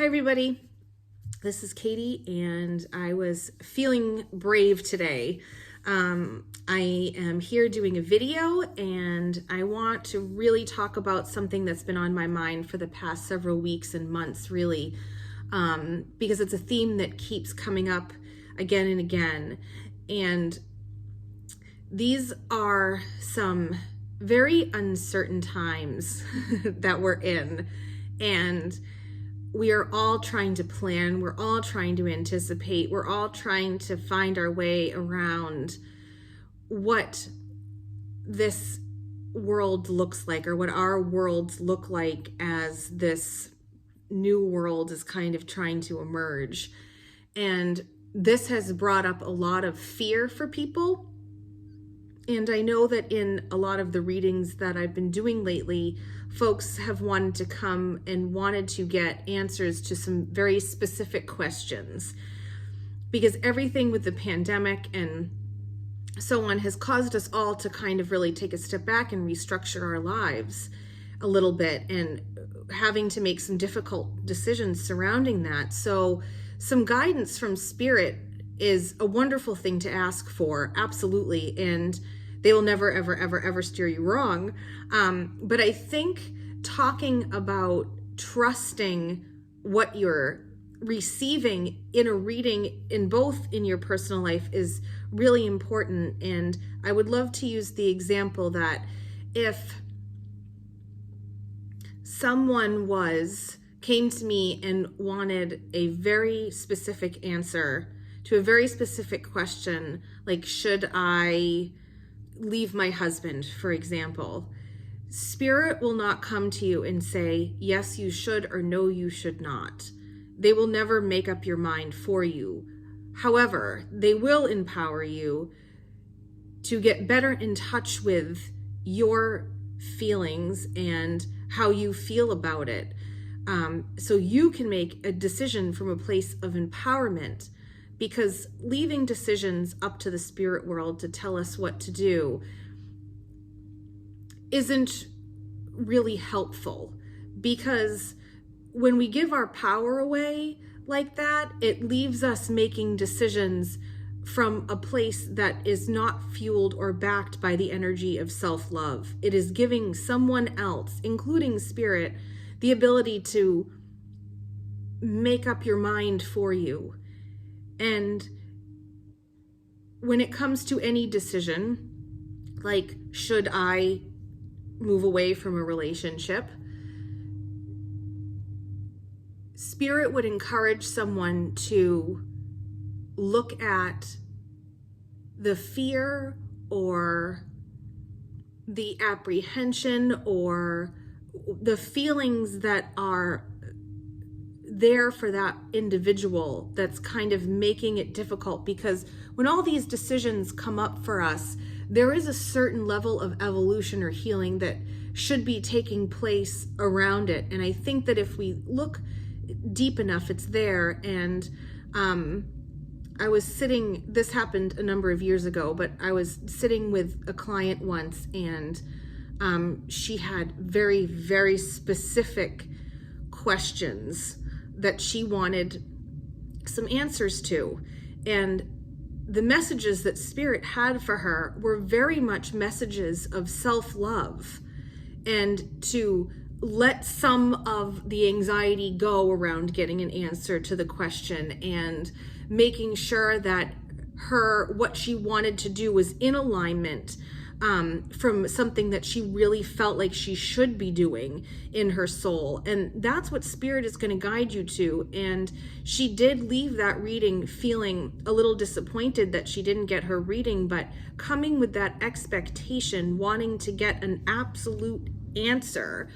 Hi, everybody. This is Katie, and I was feeling brave today. I am here doing a video, and I want to really talk about something that's been on my mind for the past several weeks and months, really, because it's a theme that keeps coming up again and again. And these are some very uncertain times that we're in, and we are all trying to plan, we're all trying to anticipate, we're all trying to find our way around what this world looks like, or what our worlds look like as this new world is kind of trying to emerge. And this has brought up a lot of fear for people. And I know that in a lot of the readings that I've been doing lately, folks have wanted to come and wanted to get answers to some very specific questions, because everything with the pandemic and so on has caused us all to kind of really take a step back and restructure our lives a little bit, and having to make some difficult decisions surrounding that. So some guidance from Spirit is a wonderful thing to ask for, absolutely, and they will never, ever, ever, ever steer you wrong. But I think talking about trusting what you're receiving in a reading, in both in your personal life, is really important. And I would love to use the example that if someone came to me and wanted a very specific answer to a very specific question, like, should I leave my husband, for example, Spirit will not come to you and say, yes, you should, or no, you should not. They will never make up your mind for you. However, they will empower you to get better in touch with your feelings and how you feel about it. So you can make a decision from a place of empowerment, because leaving decisions up to the spirit world to tell us what to do isn't really helpful, because when we give our power away like that, it leaves us making decisions from a place that is not fueled or backed by the energy of self-love. It is giving someone else, including Spirit, the ability to make up your mind for you. And when it comes to any decision, like, should I move away from a relationship, Spirit would encourage someone to look at the fear or the apprehension or the feelings that are there for that individual that's kind of making it difficult. Because when all these decisions come up for us, there is a certain level of evolution or healing that should be taking place around it. And I think that if we look deep enough, it's there. And I was sitting, this happened a number of years ago, but I was sitting with a client once, and she had very, very specific questions that she wanted some answers to. And the messages that Spirit had for her were very much messages of self-love, and to let some of the anxiety go around getting an answer to the question, and making sure that what she wanted to do was in alignment from something that she really felt like she should be doing in her soul. And that's what Spirit is going to guide you to. And she did leave that reading feeling a little disappointed that she didn't get her reading, but coming with that expectation, wanting to get an absolute answer,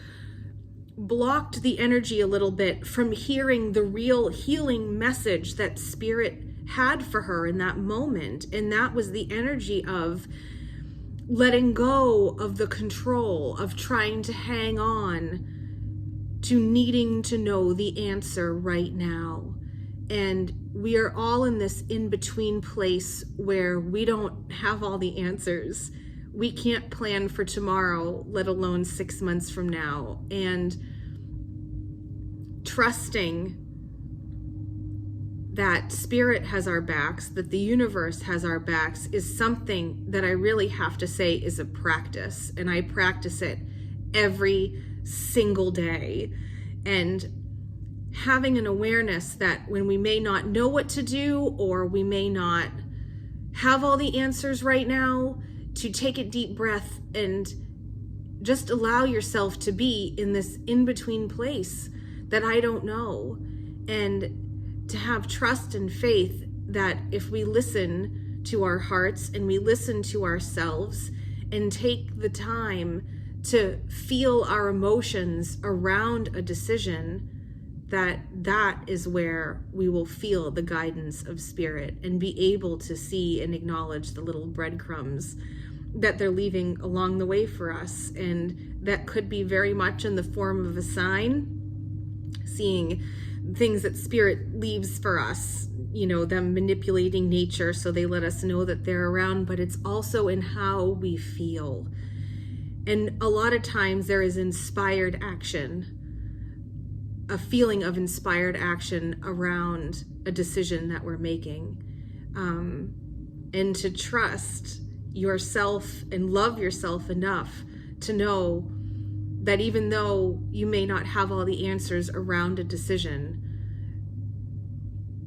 blocked the energy a little bit from hearing the real healing message that Spirit had for her in that moment. And that was the energy of letting go of the control, of trying to hang on to needing to know the answer right now. And we are all in this in-between place where we don't have all the answers. We can't plan for tomorrow, let alone 6 months from now. And trusting that Spirit has our backs, that the universe has our backs, is something that I really have to say is a practice. And I practice it every single day. And having an awareness that when we may not know what to do, or we may not have all the answers right now, to take a deep breath and just allow yourself to be in this in-between place that I don't know. And to have trust and faith that if we listen to our hearts and we listen to ourselves and take the time to feel our emotions around a decision, that is where we will feel the guidance of Spirit and be able to see and acknowledge the little breadcrumbs that they're leaving along the way for us. And that could be very much in the form of a sign, seeing things that Spirit leaves for us, them manipulating nature so they let us know that they're around, but it's also in how we feel. And a lot of times there is inspired action, a feeling of inspired action around a decision that we're making. And to trust yourself and love yourself enough to know that even though you may not have all the answers around a decision,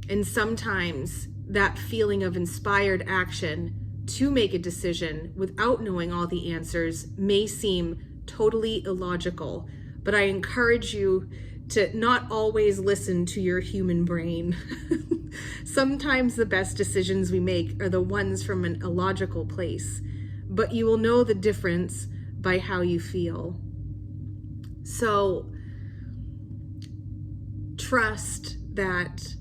and sometimes that feeling of inspired action to make a decision without knowing all the answers may seem totally illogical, but I encourage you to not always listen to your human brain. Sometimes the best decisions we make are the ones from an illogical place, but you will know the difference by how you feel. So trust that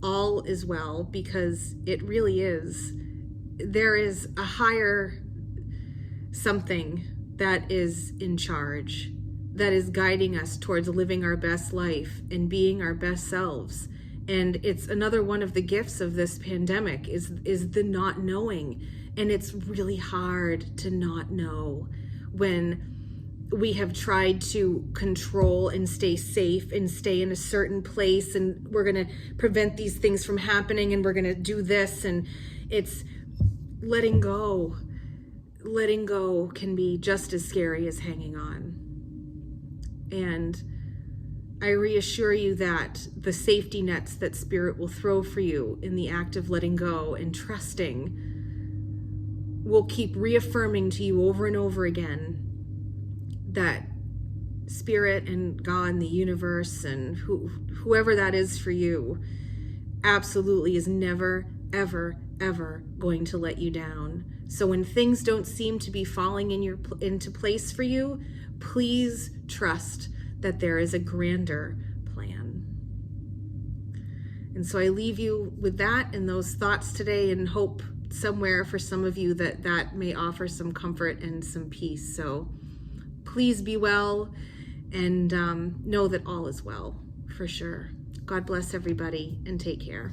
all is well, because it really is. There is a higher something that is in charge, that is guiding us towards living our best life and being our best selves. And it's another one of the gifts of this pandemic is the not knowing. And it's really hard to not know when we have tried to control and stay safe and stay in a certain place, and we're going to prevent these things from happening, and we're going to do this. And it's letting go. Letting go can be just as scary as hanging on. And I reassure you that the safety nets that Spirit will throw for you in the act of letting go and trusting will keep reaffirming to you over and over again that Spirit and God and the universe and whoever that is for you absolutely is never, ever, ever going to let you down. So when things don't seem to be falling into place for you, please trust that there is a grander plan. And so I leave you with that and those thoughts today, and hope somewhere for some of you that may offer some comfort and some peace. So please be well, and know that all is well, for sure. God bless everybody, and take care.